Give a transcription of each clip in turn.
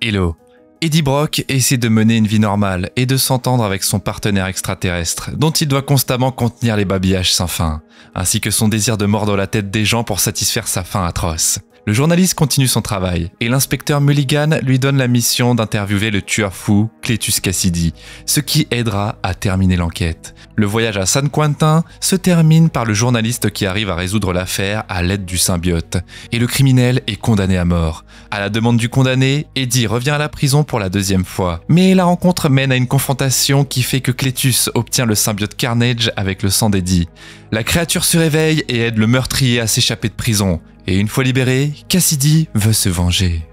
Hello. Eddie Brock essaie de mener une vie normale et de s'entendre avec son partenaire extraterrestre, dont il doit constamment contenir les babillages sans fin, ainsi que son désir de mordre la tête des gens pour satisfaire sa faim atroce. Le journaliste continue son travail, et l'inspecteur Mulligan lui donne la mission d'interviewer le tueur fou, Cletus Kasady, ce qui aidera à terminer l'enquête. Le voyage à San Quentin se termine par le journaliste qui arrive à résoudre l'affaire à l'aide du symbiote, et le criminel est condamné à mort. À la demande du condamné, Eddie revient à la prison pour la deuxième fois, mais la rencontre mène à une confrontation qui fait que Cletus obtient le symbiote Carnage avec le sang d'Eddie. La créature se réveille et aide le meurtrier à s'échapper de prison. Et une fois libéré, Kasady veut se venger.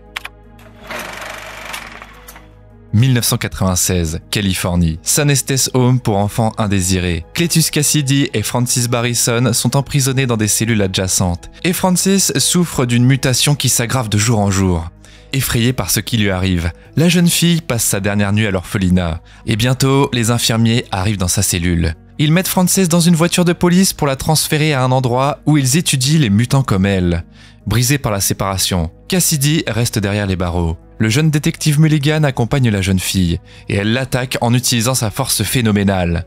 1996, Californie. San Estes Home pour enfants indésirés. Cletus Kasady et Francis Barrison sont emprisonnés dans des cellules adjacentes. Et Francis souffre d'une mutation qui s'aggrave de jour en jour. Effrayée par ce qui lui arrive, la jeune fille passe sa dernière nuit à l'orphelinat. Et bientôt, les infirmiers arrivent dans sa cellule. Ils mettent Frances dans une voiture de police pour la transférer à un endroit où ils étudient les mutants comme elle. Brisée par la séparation, Kasady reste derrière les barreaux. Le jeune détective Mulligan accompagne la jeune fille, et elle l'attaque en utilisant sa force phénoménale.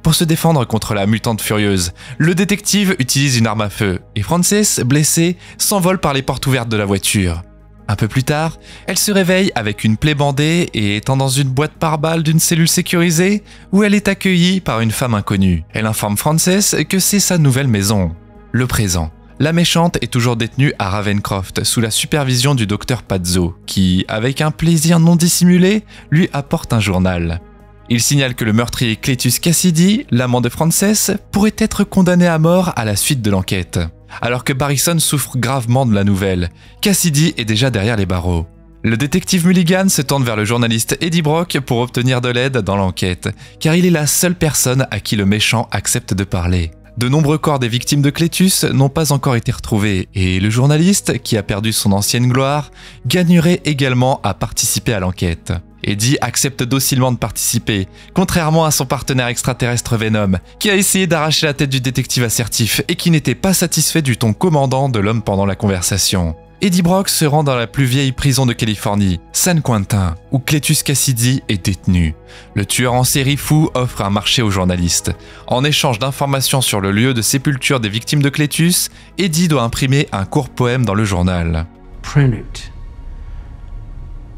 Pour se défendre contre la mutante furieuse, le détective utilise une arme à feu, et Frances, blessée, s'envole par les portes ouvertes de la voiture. Un peu plus tard, elle se réveille avec une plaie bandée et étant dans une boîte par balles d'une cellule sécurisée où elle est accueillie par une femme inconnue. Elle informe Frances que c'est sa nouvelle maison. Le présent. La méchante est toujours détenue à Ravencroft sous la supervision du docteur Pazzo qui, avec un plaisir non dissimulé, lui apporte un journal. Il signale que le meurtrier Cletus Kasady, l'amant de Frances, pourrait être condamné à mort à la suite de l'enquête. Alors que Barrison souffre gravement de la nouvelle, Kasady est déjà derrière les barreaux. Le détective Mulligan se tourne vers le journaliste Eddie Brock pour obtenir de l'aide dans l'enquête, car il est la seule personne à qui le méchant accepte de parler. De nombreux corps des victimes de Cletus n'ont pas encore été retrouvés, et le journaliste, qui a perdu son ancienne gloire, gagnerait également à participer à l'enquête. Eddie accepte docilement de participer, contrairement à son partenaire extraterrestre Venom, qui a essayé d'arracher la tête du détective assertif et qui n'était pas satisfait du ton commandant de l'homme pendant la conversation. Eddie Brock se rend dans la plus vieille prison de Californie, San Quentin, où Cletus Kasady est détenu. Le tueur en série fou offre un marché aux journalistes. En échange d'informations sur le lieu de sépulture des victimes de Cletus, Eddie doit imprimer un court poème dans le journal. Print it.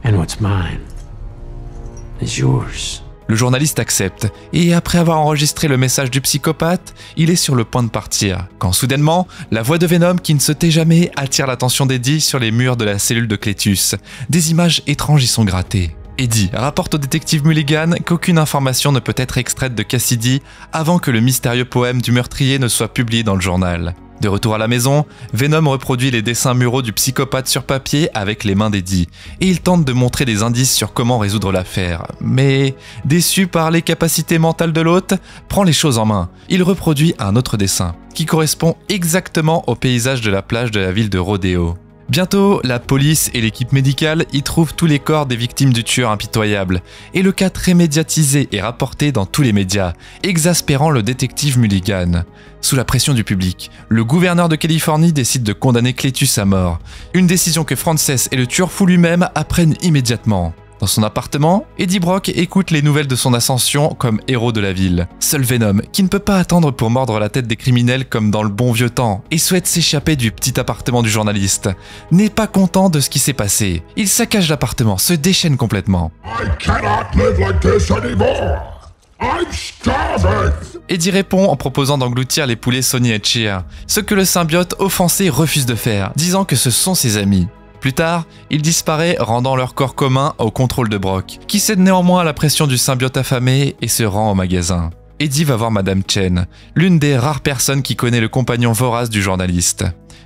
And what's mine is yours. Le journaliste accepte, et après avoir enregistré le message du psychopathe, il est sur le point de partir, quand soudainement, la voix de Venom qui ne se tait jamais attire l'attention d'Eddie sur les murs de la cellule de Cletus. Des images étranges y sont grattées. Eddie rapporte au détective Mulligan qu'aucune information ne peut être extraite de Kasady avant que le mystérieux poème du meurtrier ne soit publié dans le journal. De retour à la maison, Venom reproduit les dessins muraux du psychopathe sur papier avec les mains d'Eddie, et il tente de montrer des indices sur comment résoudre l'affaire. Mais, déçu par les capacités mentales de l'hôte, prend les choses en main. Il reproduit un autre dessin, qui correspond exactement au paysage de la plage de la ville de Rodeo. Bientôt, la police et l'équipe médicale y trouvent tous les corps des victimes du tueur impitoyable, et le cas très médiatisé est rapporté dans tous les médias, exaspérant le détective Mulligan. Sous la pression du public, le gouverneur de Californie décide de condamner Cletus à mort, une décision que Frances et le tueur fou lui-même apprennent immédiatement. Dans son appartement, Eddie Brock écoute les nouvelles de son ascension comme héros de la ville. Seul Venom, qui ne peut pas attendre pour mordre la tête des criminels comme dans le bon vieux temps, et souhaite s'échapper du petit appartement du journaliste, n'est pas content de ce qui s'est passé. Il saccage l'appartement, se déchaîne complètement. I cannot live like this anymore. I'm starving. Eddie répond en proposant d'engloutir les poulets Sonny et Cheer, ce que le symbiote offensé refuse de faire, disant que ce sont ses amis. Plus tard, il disparaît, rendant leur corps commun au contrôle de Brock, qui cède néanmoins à la pression du symbiote affamé et se rend au magasin. Eddie va voir Madame Chen, l'une des rares personnes qui connaît le compagnon vorace du journaliste.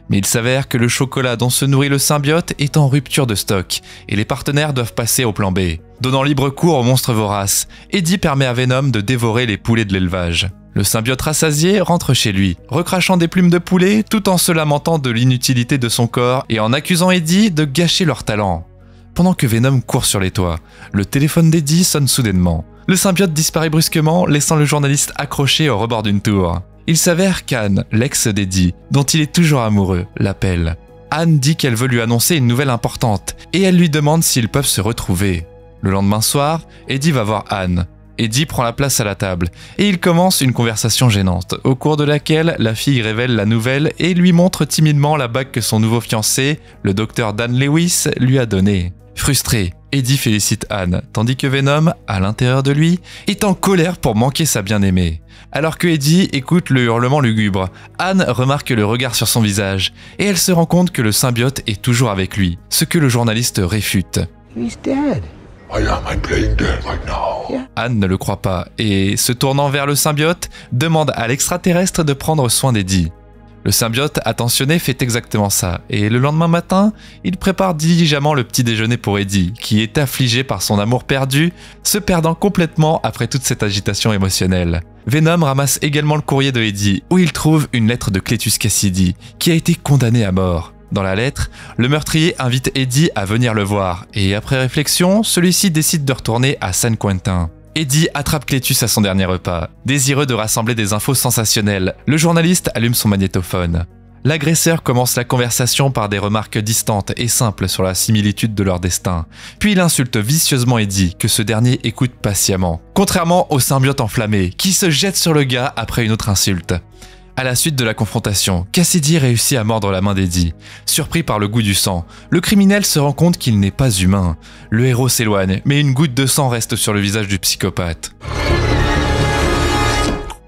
Mais il s'avère que le chocolat dont se nourrit le symbiote est en rupture de stock, et les partenaires doivent passer au plan B. Donnant libre cours aux monstres voraces, Eddie permet à Venom de dévorer les poulets de l'élevage. Le symbiote rassasié rentre chez lui, recrachant des plumes de poulet tout en se lamentant de l'inutilité de son corps et en accusant Eddie de gâcher leur talent. Pendant que Venom court sur les toits, le téléphone d'Eddie sonne soudainement. Le symbiote disparaît brusquement, laissant le journaliste accroché au rebord d'une tour. Il s'avère qu'Anne, l'ex d'Eddie, dont il est toujours amoureux, l'appelle. Anne dit qu'elle veut lui annoncer une nouvelle importante et elle lui demande s'ils peuvent se retrouver. Le lendemain soir, Eddie va voir Anne. Eddie prend la place à la table et il commence une conversation gênante, au cours de laquelle la fille révèle la nouvelle et lui montre timidement la bague que son nouveau fiancé, le docteur Dan Lewis, lui a donnée. Frustré, Eddie félicite Anne, tandis que Venom, à l'intérieur de lui, est en colère pour manquer sa bien-aimée. Alors que Eddie écoute le hurlement lugubre, Anne remarque le regard sur son visage et elle se rend compte que le symbiote est toujours avec lui, ce que le journaliste réfute. He's dead. I am. I'm playing dead right now. Anne ne le croit pas et, se tournant vers le symbiote, demande à l'extraterrestre de prendre soin d'Eddie. Le symbiote attentionné fait exactement ça et le lendemain matin, il prépare diligemment le petit déjeuner pour Eddie, qui est affligé par son amour perdu, se perdant complètement après toute cette agitation émotionnelle. Venom ramasse également le courrier de Eddie, où il trouve une lettre de Cletus Cassidy, qui a été condamné à mort. Dans la lettre, le meurtrier invite Eddie à venir le voir, et après réflexion, celui-ci décide de retourner à San Quentin. Eddie attrape Cletus à son dernier repas. Désireux de rassembler des infos sensationnelles, le journaliste allume son magnétophone. L'agresseur commence la conversation par des remarques distantes et simples sur la similitude de leur destin. Puis il insulte vicieusement Eddie, que ce dernier écoute patiemment. Contrairement au symbiote enflammé, qui se jette sur le gars après une autre insulte. À la suite de la confrontation, Cassidy réussit à mordre la main d'Eddie. Surpris par le goût du sang, le criminel se rend compte qu'il n'est pas humain. Le héros s'éloigne, mais une goutte de sang reste sur le visage du psychopathe.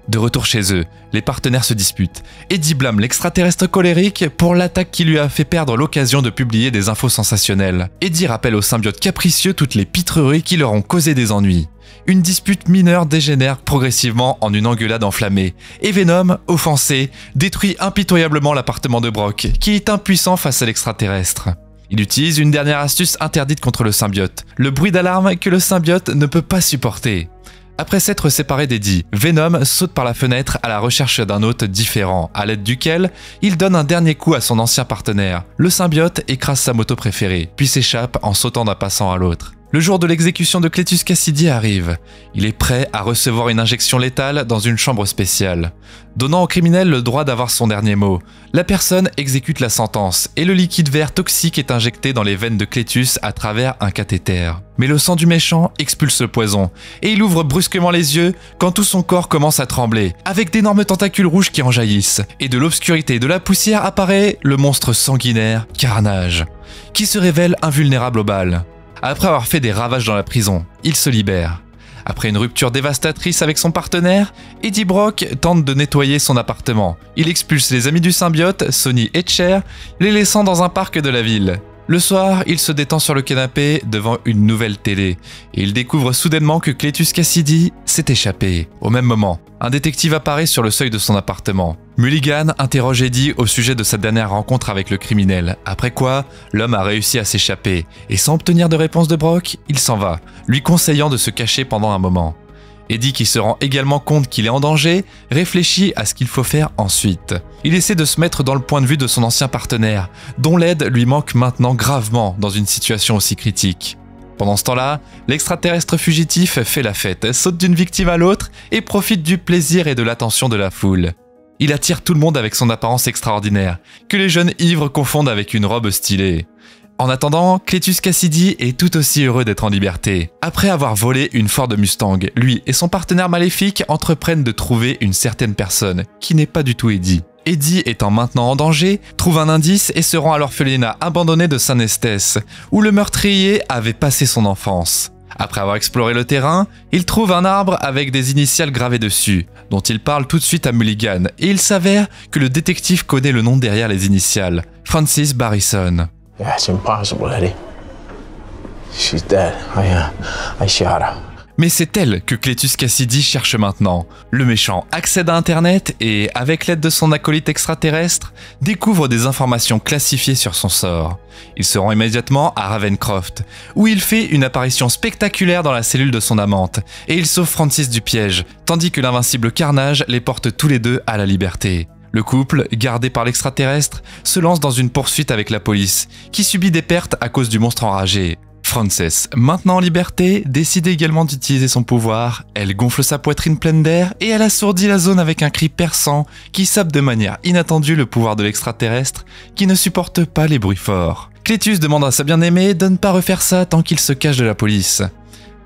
De retour chez eux, les partenaires se disputent. Eddie blâme l'extraterrestre colérique pour l'attaque qui lui a fait perdre l'occasion de publier des infos sensationnelles. Eddie rappelle aux symbiotes capricieux toutes les pitreries qui leur ont causé des ennuis. Une dispute mineure dégénère progressivement en une engueulade enflammée, et Venom, offensé, détruit impitoyablement l'appartement de Brock, qui est impuissant face à l'extraterrestre. Il utilise une dernière astuce interdite contre le symbiote, le bruit d'alarme que le symbiote ne peut pas supporter. Après s'être séparé d'Eddie, Venom saute par la fenêtre à la recherche d'un hôte différent, à l'aide duquel il donne un dernier coup à son ancien partenaire. Le symbiote écrase sa moto préférée, puis s'échappe en sautant d'un passant à l'autre. Le jour de l'exécution de Cletus Cassidy arrive. Il est prêt à recevoir une injection létale dans une chambre spéciale. Donnant au criminel le droit d'avoir son dernier mot, la personne exécute la sentence et le liquide vert toxique est injecté dans les veines de Cletus à travers un cathéter. Mais le sang du méchant expulse le poison et il ouvre brusquement les yeux quand tout son corps commence à trembler, avec d'énormes tentacules rouges qui en jaillissent. Et de l'obscurité et de la poussière apparaît le monstre sanguinaire Carnage, qui se révèle invulnérable aux balles. Après avoir fait des ravages dans la prison, il se libère. Après une rupture dévastatrice avec son partenaire, Eddie Brock tente de nettoyer son appartement. Il expulse les amis du symbiote, Sonny et Cher, les laissant dans un parc de la ville. Le soir, il se détend sur le canapé devant une nouvelle télé et il découvre soudainement que Cletus Cassidy s'est échappé. Au même moment, un détective apparaît sur le seuil de son appartement. Mulligan interroge Eddie au sujet de sa dernière rencontre avec le criminel, après quoi l'homme a réussi à s'échapper et sans obtenir de réponse de Brock, il s'en va, lui conseillant de se cacher pendant un moment. Eddie, qui se rend également compte qu'il est en danger, réfléchit à ce qu'il faut faire ensuite. Il essaie de se mettre dans le point de vue de son ancien partenaire, dont l'aide lui manque maintenant gravement dans une situation aussi critique. Pendant ce temps-là, l'extraterrestre fugitif fait la fête, saute d'une victime à l'autre et profite du plaisir et de l'attention de la foule. Il attire tout le monde avec son apparence extraordinaire, que les jeunes ivres confondent avec une robe stylée. En attendant, Cletus Cassidy est tout aussi heureux d'être en liberté. Après avoir volé une Ford Mustang, lui et son partenaire maléfique entreprennent de trouver une certaine personne, qui n'est pas du tout Eddie. Eddie, étant maintenant en danger, trouve un indice et se rend à l'orphelinat abandonné de San Estes, où le meurtrier avait passé son enfance. Après avoir exploré le terrain, il trouve un arbre avec des initiales gravées dessus, dont il parle tout de suite à Mulligan, et il s'avère que le détective connaît le nom derrière les initiales, Francis Barrison. Yeah, it's impossible, Eddie. She's dead. I shot her. Mais c'est elle que Cletus Cassidy cherche maintenant. Le méchant accède à Internet et, avec l'aide de son acolyte extraterrestre, découvre des informations classifiées sur son sort. Il se rend immédiatement à Ravencroft, où il fait une apparition spectaculaire dans la cellule de son amante, et il sauve Francis du piège, tandis que l'invincible Carnage les porte tous les deux à la liberté. Le couple, gardé par l'extraterrestre, se lance dans une poursuite avec la police, qui subit des pertes à cause du monstre enragé. Frances, maintenant en liberté, décide également d'utiliser son pouvoir. Elle gonfle sa poitrine pleine d'air et elle assourdit la zone avec un cri perçant qui sape de manière inattendue le pouvoir de l'extraterrestre qui ne supporte pas les bruits forts. Cletus demande à sa bien-aimée de ne pas refaire ça tant qu'il se cache de la police.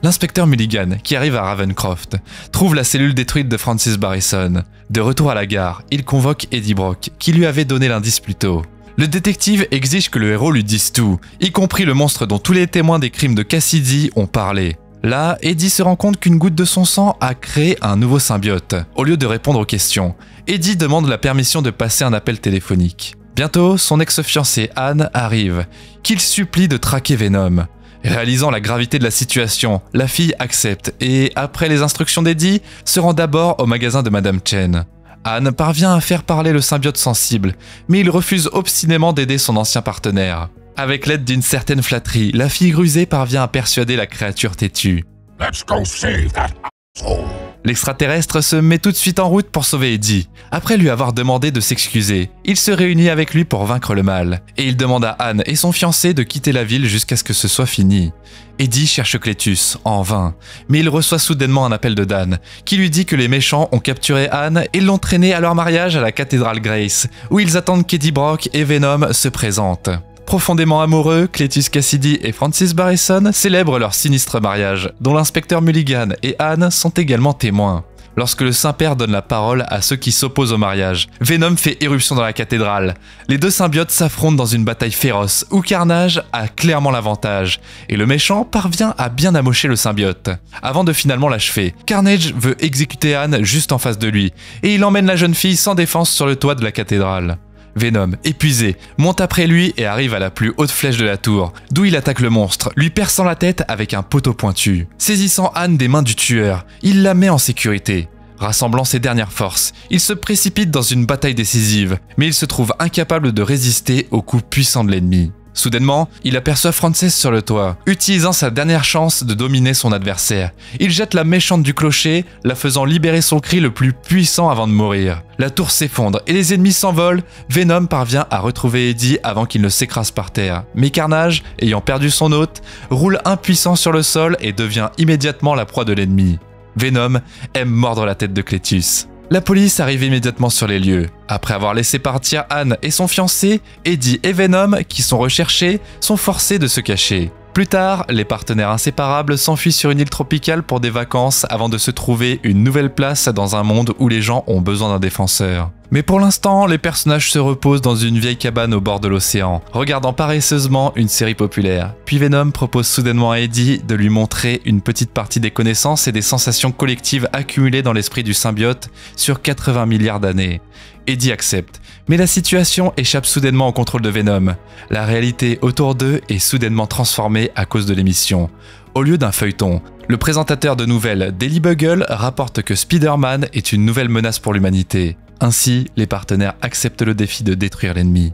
L'inspecteur Mulligan, qui arrive à Ravencroft, trouve la cellule détruite de Francis Barrison. De retour à la gare, il convoque Eddie Brock, qui lui avait donné l'indice plus tôt. Le détective exige que le héros lui dise tout, y compris le monstre dont tous les témoins des crimes de Cassidy ont parlé. Là, Eddie se rend compte qu'une goutte de son sang a créé un nouveau symbiote. Au lieu de répondre aux questions, Eddie demande la permission de passer un appel téléphonique. Bientôt, son ex-fiancée Anne arrive, qu'il supplie de traquer Venom. Réalisant la gravité de la situation, la fille accepte et, après les instructions d'Eddie, se rend d'abord au magasin de Madame Chen. Anne parvient à faire parler le symbiote sensible, mais il refuse obstinément d'aider son ancien partenaire. Avec l'aide d'une certaine flatterie, la fille rusée parvient à persuader la créature têtue. Let's go save that asshole. L'extraterrestre se met tout de suite en route pour sauver Eddie. Après lui avoir demandé de s'excuser, il se réunit avec lui pour vaincre le mal. Et il demande à Anne et son fiancé de quitter la ville jusqu'à ce que ce soit fini. Eddie cherche Cletus, en vain, mais il reçoit soudainement un appel de Dan, qui lui dit que les méchants ont capturé Anne et l'ont traînée à leur mariage à la cathédrale Grace, où ils attendent qu'Eddie Brock et Venom se présentent. Profondément amoureux, Cletus Cassidy et Francis Barrison célèbrent leur sinistre mariage, dont l'inspecteur Mulligan et Anne sont également témoins. Lorsque le Saint-Père donne la parole à ceux qui s'opposent au mariage, Venom fait éruption dans la cathédrale. Les deux symbiotes s'affrontent dans une bataille féroce où Carnage a clairement l'avantage, et le méchant parvient à bien amocher le symbiote. Avant de finalement l'achever, Carnage veut exécuter Anne juste en face de lui, et il emmène la jeune fille sans défense sur le toit de la cathédrale. Venom, épuisé, monte après lui et arrive à la plus haute flèche de la tour, d'où il attaque le monstre, lui perçant la tête avec un poteau pointu. Saisissant Anne des mains du tueur, il la met en sécurité. Rassemblant ses dernières forces, il se précipite dans une bataille décisive, mais il se trouve incapable de résister aux coups puissants de l'ennemi. Soudainement, il aperçoit Frances sur le toit. Utilisant sa dernière chance de dominer son adversaire, il jette la méchante du clocher, la faisant libérer son cri le plus puissant avant de mourir. La tour s'effondre et les ennemis s'envolent. Venom parvient à retrouver Eddie avant qu'il ne s'écrase par terre. Mais Carnage, ayant perdu son hôte, roule impuissant sur le sol et devient immédiatement la proie de l'ennemi. Venom aime mordre la tête de Cletus. La police arrive immédiatement sur les lieux. Après avoir laissé partir Anne et son fiancé, Eddie et Venom, qui sont recherchés, sont forcés de se cacher. Plus tard, les partenaires inséparables s'enfuient sur une île tropicale pour des vacances avant de se trouver une nouvelle place dans un monde où les gens ont besoin d'un défenseur. Mais pour l'instant, les personnages se reposent dans une vieille cabane au bord de l'océan, regardant paresseusement une série populaire. Puis Venom propose soudainement à Eddie de lui montrer une petite partie des connaissances et des sensations collectives accumulées dans l'esprit du symbiote sur 80 milliards d'années. Eddie accepte, mais la situation échappe soudainement au contrôle de Venom. La réalité autour d'eux est soudainement transformée à cause de l'émission. Au lieu d'un feuilleton, le présentateur de nouvelles Daily Bugle rapporte que Spider-Man est une nouvelle menace pour l'humanité. Ainsi, les partenaires acceptent le défi de détruire l'ennemi.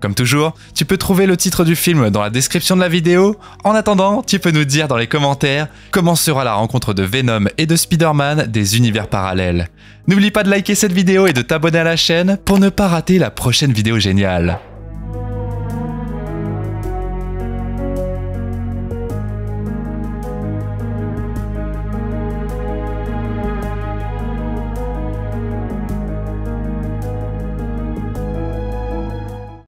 Comme toujours, tu peux trouver le titre du film dans la description de la vidéo. En attendant, tu peux nous dire dans les commentaires comment sera la rencontre de Venom et de Spider-Man des univers parallèles. N'oublie pas de liker cette vidéo et de t'abonner à la chaîne pour ne pas rater la prochaine vidéo géniale.